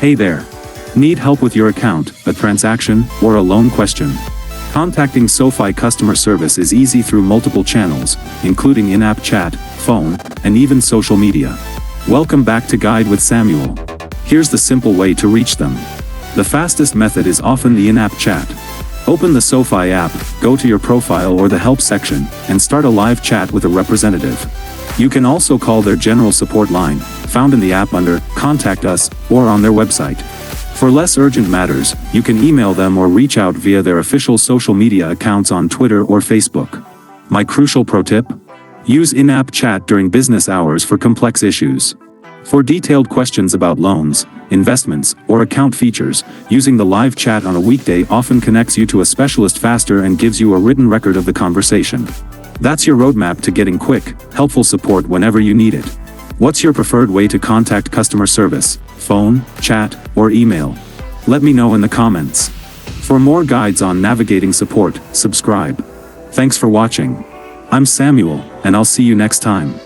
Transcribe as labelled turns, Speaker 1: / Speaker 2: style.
Speaker 1: Hey there. Need help with your account, a transaction, or a loan question? Contacting SoFi customer service is easy through multiple channels, including in-app chat, phone, and even social media. Welcome back to Guide with Samuel. Here's the simple way to reach them. The fastest method is often the in-app chat. Open the SoFi app, go to your profile or the help section, and start a live chat with a representative. You can also call their general support line, found in the app under Contact Us, or on their website. For less urgent matters, you can email them or reach out via their official social media accounts on Twitter or Facebook. My crucial pro tip? Use in-app chat during business hours for complex issues. For detailed questions about loans, investments, or account features, using the live chat on a weekday often connects you to a specialist faster and gives you a written record of the conversation. That's your roadmap to getting quick, helpful support whenever you need it. What's your preferred way to contact customer service? Phone, chat, or email? Let me know in the comments. For more guides on navigating support, subscribe. Thanks for watching. I'm Samuel, and I'll see you next time.